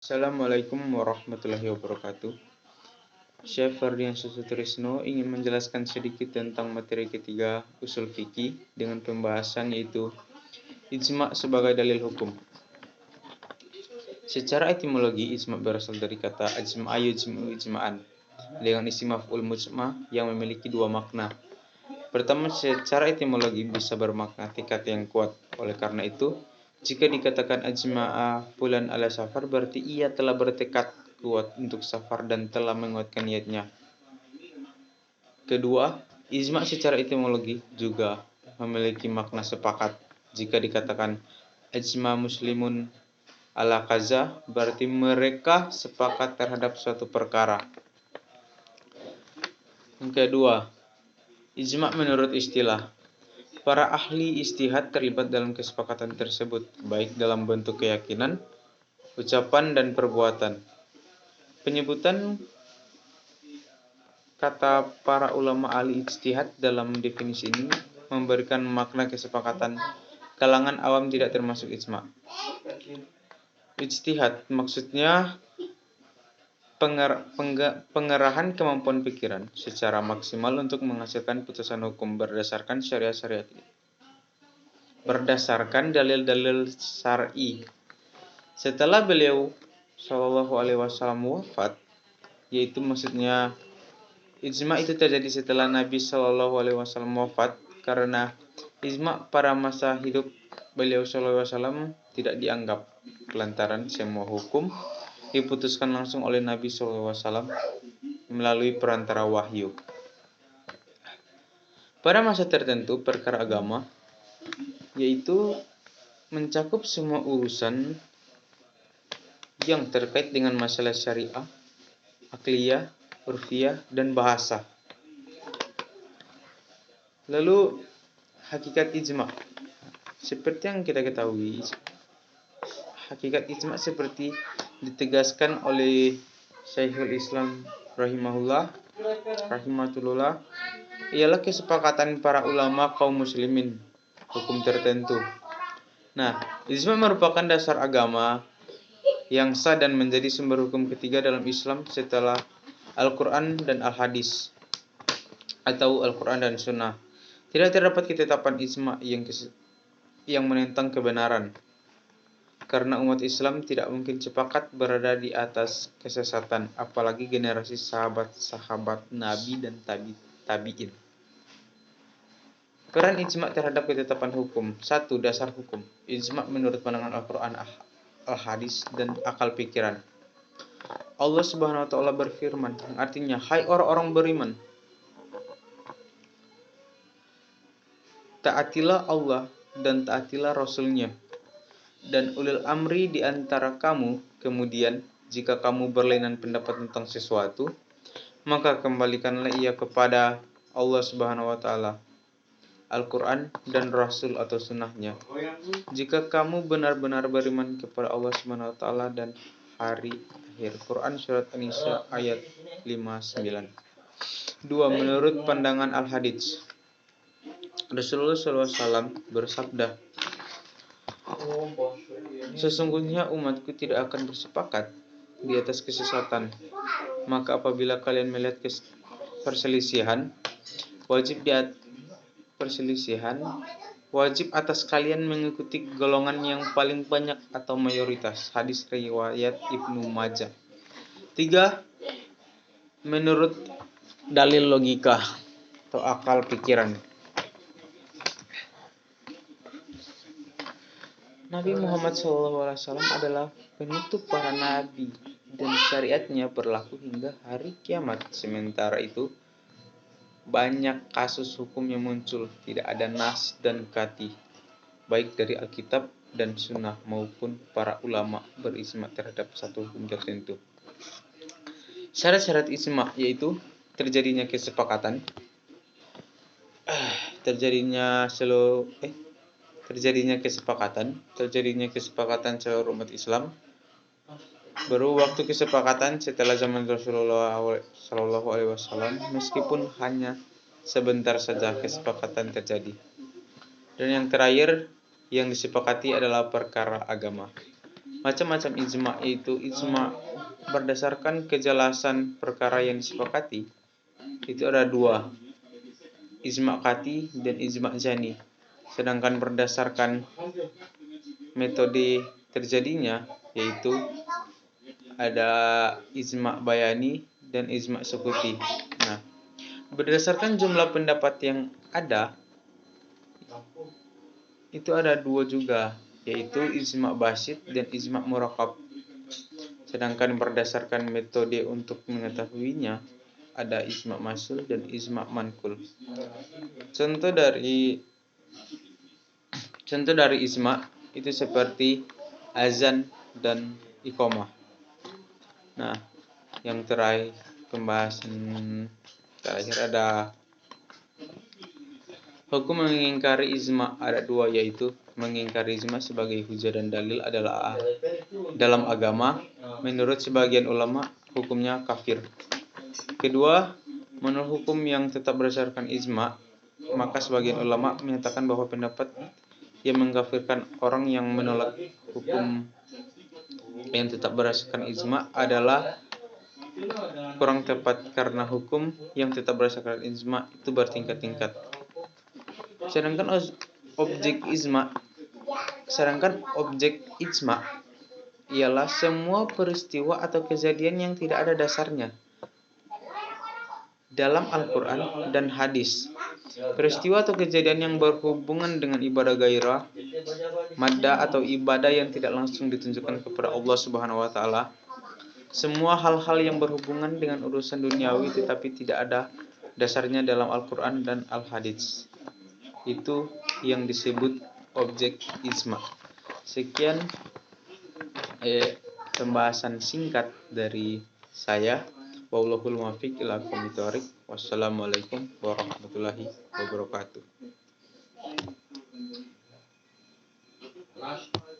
Assalamualaikum warahmatullahi wabarakatuh. Syekh Ferdian Sutrisno ingin menjelaskan sedikit tentang materi ketiga usul fikih dengan pembahasan yaitu ijma sebagai dalil hukum. Secara etimologi, ijma berasal dari kata ajma'a yujma'u ijma'an dengan isi maf'ul mujma' yang memiliki dua makna. Pertama, secara etimologi bisa bermakna tekad yang kuat. Oleh karena itu, jika dikatakan ajma'a fulan ala safar, berarti ia telah bertekad kuat untuk safar dan telah menguatkan niatnya. Kedua, ijma secara etimologi juga memiliki makna sepakat. Jika dikatakan ajma muslimun ala kaza, berarti mereka sepakat terhadap suatu perkara. Yang kedua, ijma menurut istilah. Para ahli ijtihad terlibat dalam kesepakatan tersebut, baik dalam bentuk keyakinan, ucapan, dan perbuatan. Penyebutan kata para ulama ahli ijtihad dalam definisi ini memberikan makna kesepakatan kalangan awam tidak termasuk ijma. Ijtihad maksudnya pengerahan kemampuan pikiran secara maksimal untuk menghasilkan putusan hukum berdasarkan syariat berdasarkan dalil-dalil syar'i. Setelah beliau Shallallahu Alaihi Wasallam wafat, yaitu maksudnya ijma itu terjadi setelah Nabi Shallallahu Alaihi Wasallam wafat, karena ijma pada masa hidup beliau Shallallahu Alaihi Wasallam tidak dianggap, lantaran semua hukum diputuskan langsung oleh Nabi Shallallahu Alaihi Wasallam melalui perantara wahyu. Pada masa tertentu, perkara agama yaitu mencakup semua urusan yang terkait dengan masalah syariah, akliyah, urfiyah, dan bahasa. Lalu hakikat ijma. Seperti yang kita ketahui, hakikat ijma seperti ditegaskan oleh Syekhul Islam rahimahullah ialah kesepakatan para ulama kaum muslimin hukum tertentu. Nah, ijma merupakan dasar agama yang sah dan menjadi sumber hukum ketiga dalam Islam setelah Al-Quran dan Al-Hadis atau Al-Quran dan Sunnah. Tidak terdapat ketetapan ijma yang menentang kebenaran, karena umat Islam tidak mungkin sepakat berada di atas kesesatan, apalagi generasi sahabat-sahabat Nabi dan tabi'in. Peran ijma terhadap ketetapan hukum. 1. Dasar hukum. Ijma menurut pandangan Al-Quran, Al-Hadis, dan akal pikiran. Allah Subhanahu wa Ta'ala berfirman, yang artinya, hai orang-orang beriman, taatilah Allah dan taatilah Rasul-Nya dan ulil amri di antara kamu. Kemudian, jika kamu berlainan pendapat tentang sesuatu, maka kembalikanlah ia kepada Allah Subhanahu wa Ta'ala, Al-Quran dan Rasul atau Sunnahnya. Jika kamu benar-benar beriman kepada Allah Subhanahu wa Ta'ala dan hari akhir. Quran Surat An-Nisa ayat 59. 2. Menurut pandangan Al-Hadits, Rasulullah SAW bersabda, sesungguhnya umatku tidak akan bersepakat di atas kesesatan. Maka apabila kalian melihat perselisihan, wajib atas kalian mengikuti golongan yang paling banyak atau mayoritas. Hadis riwayat Ibnu Majah. 3. Menurut dalil logika atau akal pikiran. Nabi Muhammad SAW adalah penutup para nabi dan syariatnya berlaku hingga hari kiamat. Sementara itu, banyak kasus hukum yang muncul, tidak ada nas dan qati, baik dari Alkitab dan Sunnah maupun para ulama berijma terhadap satu hukum tertentu. Syarat-syarat ijma yaitu terjadinya kesepakatan, terjadinya kesepakatan seluruh umat Islam. Baru waktu kesepakatan setelah zaman Rasulullah Shallallahu Alaihi Wasallam, meskipun hanya sebentar saja kesepakatan terjadi. Dan yang terakhir yang disepakati adalah perkara agama. Macam-macam ijma, yaitu ijma berdasarkan kejelasan perkara yang disepakati. Itu ada dua, ijma qati dan ijma jani. Sedangkan berdasarkan metode terjadinya, yaitu ada ijma bayani dan ijma sukuti. Nah, berdasarkan jumlah pendapat yang ada, itu ada dua juga, yaitu ijma basit dan ijma murakab. Sedangkan berdasarkan metode untuk mengetahuinya, ada ijma masul dan ijma mankul. Contoh dari ijma itu seperti azan dan iqamah. Nah, yang terakhir, pembahasan terakhir ada hukum mengingkari ijma. Ada dua, yaitu mengingkari ijma sebagai hujah dan dalil adalah dalam agama. Menurut sebagian ulama, hukumnya kafir. Kedua, menurut hukum yang tetap berdasarkan ijma, maka sebagian ulama menyatakan bahwa pendapat yang mengkafirkan orang yang menolak hukum yang tetap berdasarkan ijma adalah kurang tepat, karena hukum yang tetap berdasarkan ijma itu bertingkat-tingkat. Sedangkan objek ijma ialah semua peristiwa atau kejadian yang tidak ada dasarnya dalam Al-Quran dan hadis. Peristiwa atau kejadian yang berhubungan dengan ibadah gairah, madda atau ibadah yang tidak langsung ditunjukkan kepada Allah Subhanahu wa taala. Semua hal-hal yang berhubungan dengan urusan duniawi tetapi tidak ada dasarnya dalam Al-Quran dan Al-Hadis. Itu yang disebut objek ijma. Sekian pembahasan singkat dari saya. Wallahul muwaffiq ila aqwamit thoriq. Wassalamualaikum warahmatullahi wabarakatuh.